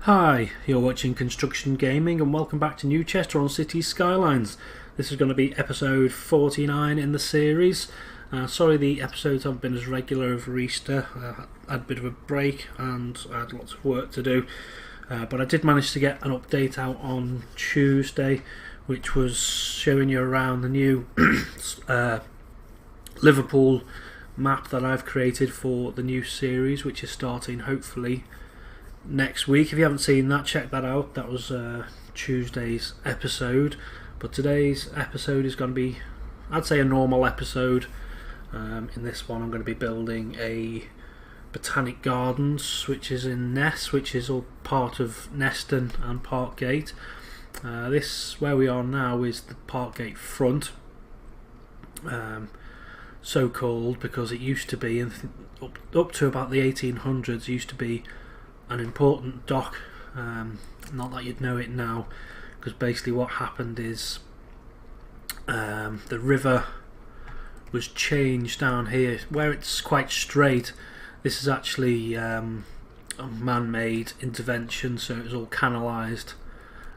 Hi, you're watching Construction Gaming and welcome back to New Chester on City Skylines. This is going to be episode 49 in the series. Sorry the episodes haven't been as regular over Easter. I had a bit of a break and I had lots of work to do. But I did manage to get an update out on Tuesday which was showing you around the new Liverpool map that I've created for the new series, which is starting hopefully next week. If you haven't seen that, check that out. That was Tuesday's episode, but today's episode is going to be, I'd say, a normal episode. In this one I'm going to be building a Botanic Gardens which is in Ness, which is all part of Neston and Parkgate. This, where we are now, is the Parkgate front, so called because it used to be, up to about the 1800s, used to be an important dock. Not that you'd know it now, because basically what happened is the river was changed down here where it's quite straight. This is actually a man-made intervention, so it was all canalised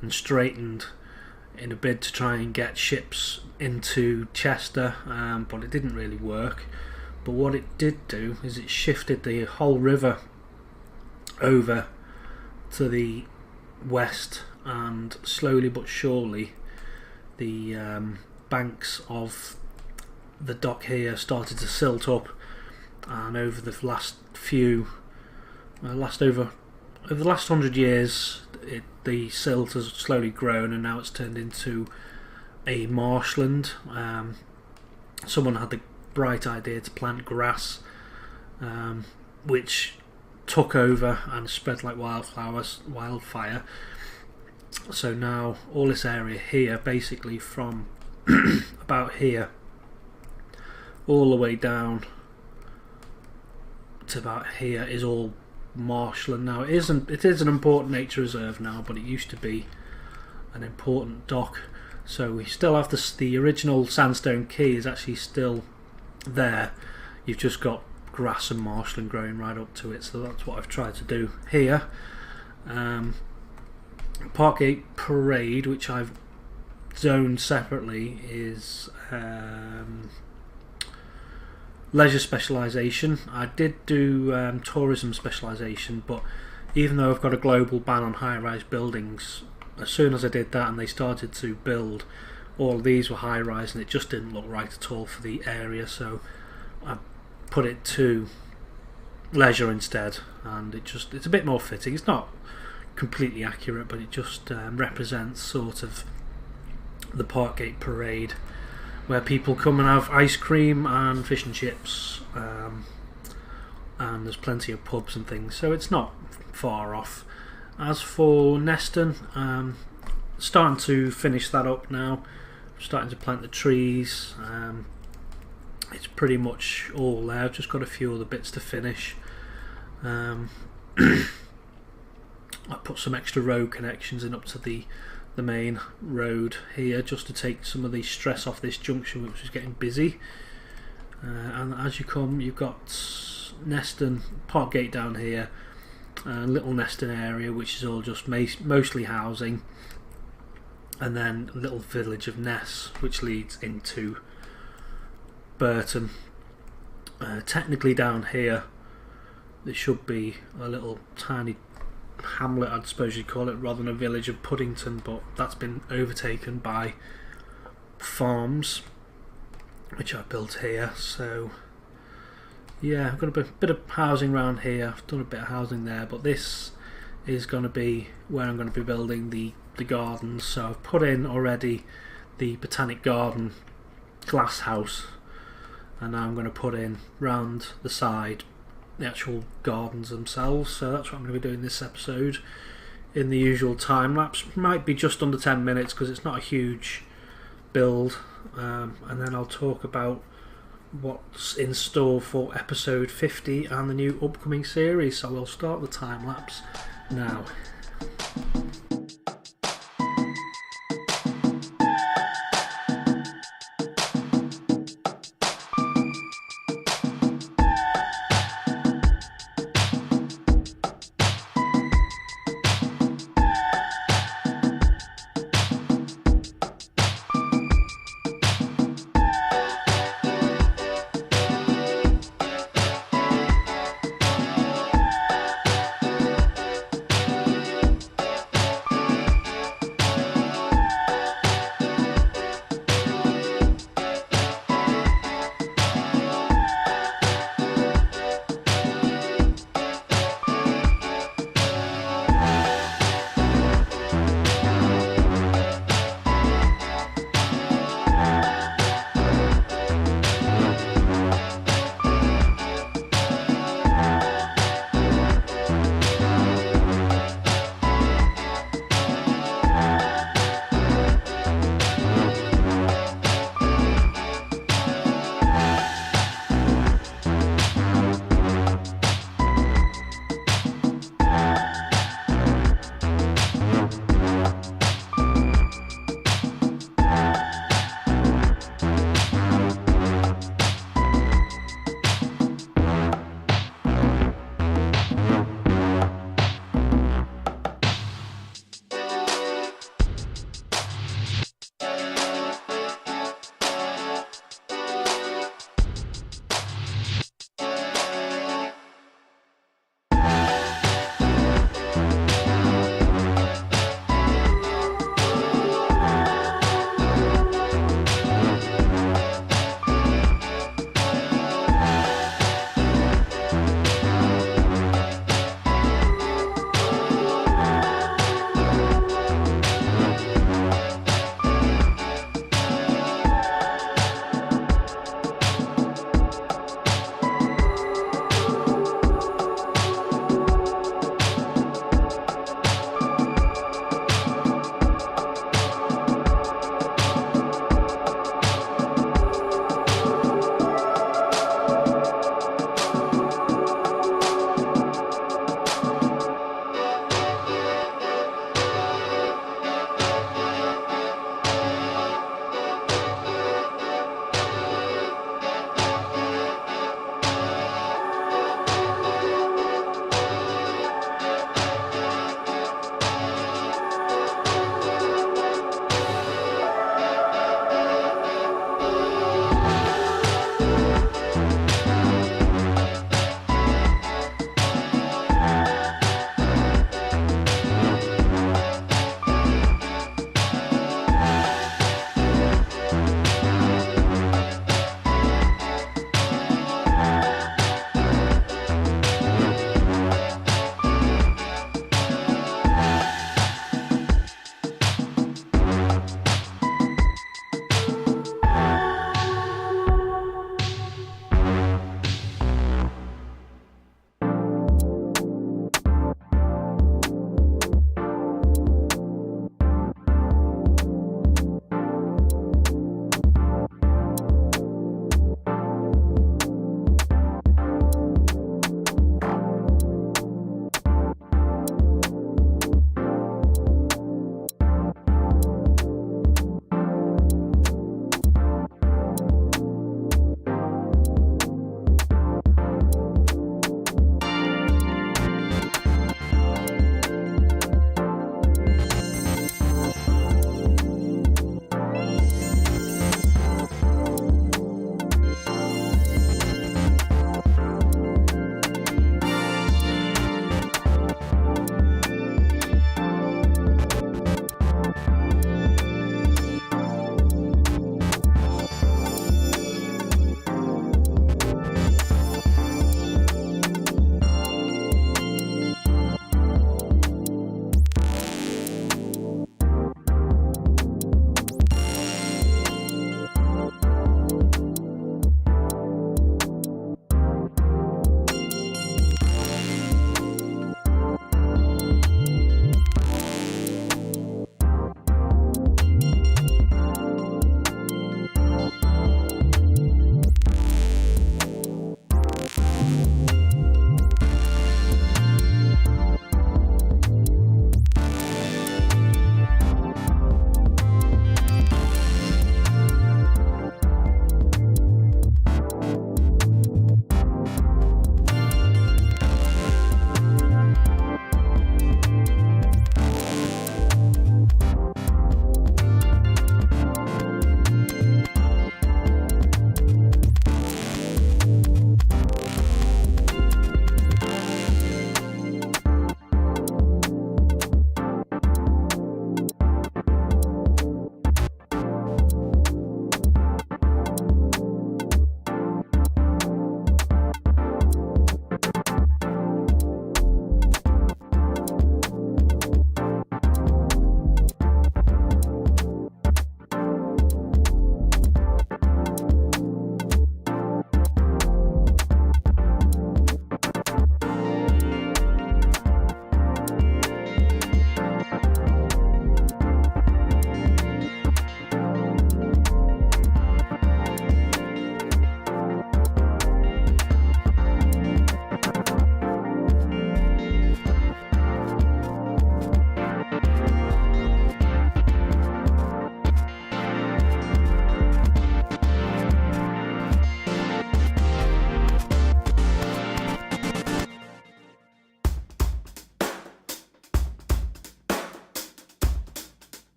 and straightened in a bid to try and get ships into Chester, but it didn't really work. But what it did do is it shifted the whole river over to the west, and slowly but surely the banks of the dock here started to silt up, and over the last over the last 100 years the silt has slowly grown and now it's turned into a marshland. Someone had the bright idea to plant grass, which took over and spread like wildfire. So now all this area here, basically from about here all the way down to about here, is all marshland now. It is an important nature reserve now, but it used to be an important dock. So we still have the original sandstone quay is actually still there. You've just got grass and marshland growing right up to it, so that's what I've tried to do here. Parkgate Parade, which I've zoned separately, is leisure specialisation. I did do tourism specialisation, but even though I've got a global ban on high-rise buildings, as soon as I did that and they started to build, all of these were high-rise and it just didn't look right at all for the area, so I put it to leisure instead, and it's a bit more fitting. It's not completely accurate, but it just represents sort of the Parkgate Parade, where people come and have ice cream and fish and chips, and there's plenty of pubs and things, so it's not far off. As for Neston, starting to finish that up now, starting to plant the trees. It's pretty much all there. I've just got a few other bits to finish. I put some extra road connections in up to the main road here, just to take some of the stress off this junction, which is getting busy. And as you come, you've got Neston Parkgate down here, little Neston area, which is all just mostly housing, and then a little village of Ness, which leads into Burton. Technically down here there should be a little tiny hamlet, I suppose you'd call it, rather than a village of Puddington, but that's been overtaken by farms which I built here. So yeah, I've got a bit of housing around here. I've done a bit of housing there, but this is going to be where I'm going to be building the gardens. So I've put in already the Botanic Garden glass house, and now I'm going to put in round the side the actual gardens themselves. So that's what I'm going to be doing this episode in the usual time lapse. Might be just under 10 minutes because it's not a huge build, and then I'll talk about what's in store for episode 50 and the new upcoming series. So we'll start the time lapse now.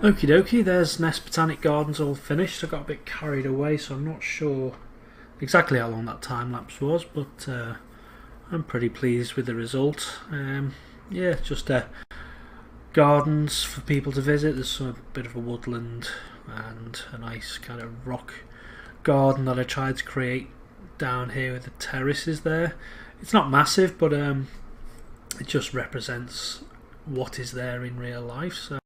Okie dokie, there's Ness Botanic Gardens all finished. I got a bit carried away, so I'm not sure exactly how long that time lapse was, but I'm pretty pleased with the result. Yeah, just gardens for people to visit. There's a bit of a woodland and a nice kind of rock garden that I tried to create down here with the terraces there. It's not massive, but it just represents what is there in real life, so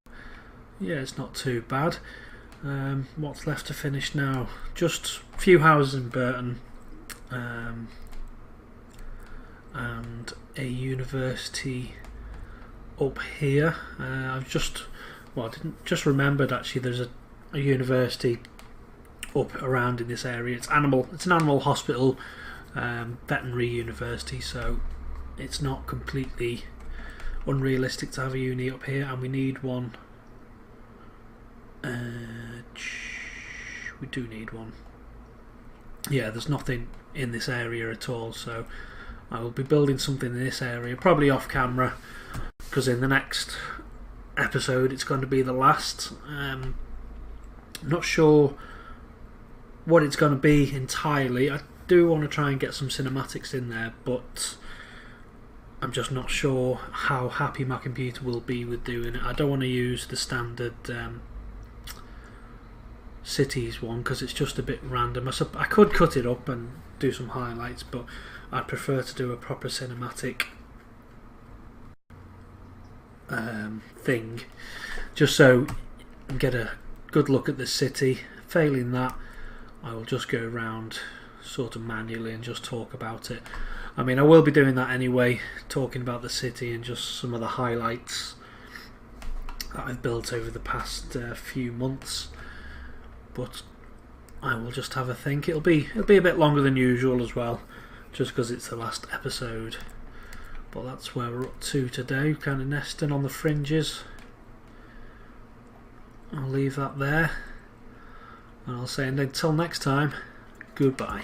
yeah, it's not too bad. What's left to finish now? Just a few houses in Burton, and a university up here. I've just remembered actually there's a university up around in this area. It's an animal hospital, veterinary university, so it's not completely unrealistic to have a uni up here, and we need one. We do need one. Yeah, there's nothing in this area at all, so I will be building something in this area, probably off camera, because in the next episode it's going to be the last. I'm not sure what it's going to be entirely. I do want to try and get some cinematics in there, but I'm just not sure how happy my computer will be with doing it. I don't want to use the standard cities one because it's just a bit random. I could cut it up and do some highlights, but I'd prefer to do a proper cinematic thing, just so you can get a good look at the city. Failing that, I will just go around sort of manually and just talk about it. I mean, I will be doing that anyway, talking about the city and just some of the highlights that I've built over the past few months. But I will just have a think. It'll be a bit longer than usual as well, just because it's the last episode. But that's where we're up to today, kind of nesting on the fringes. I'll leave that there, and I'll say until next time, goodbye.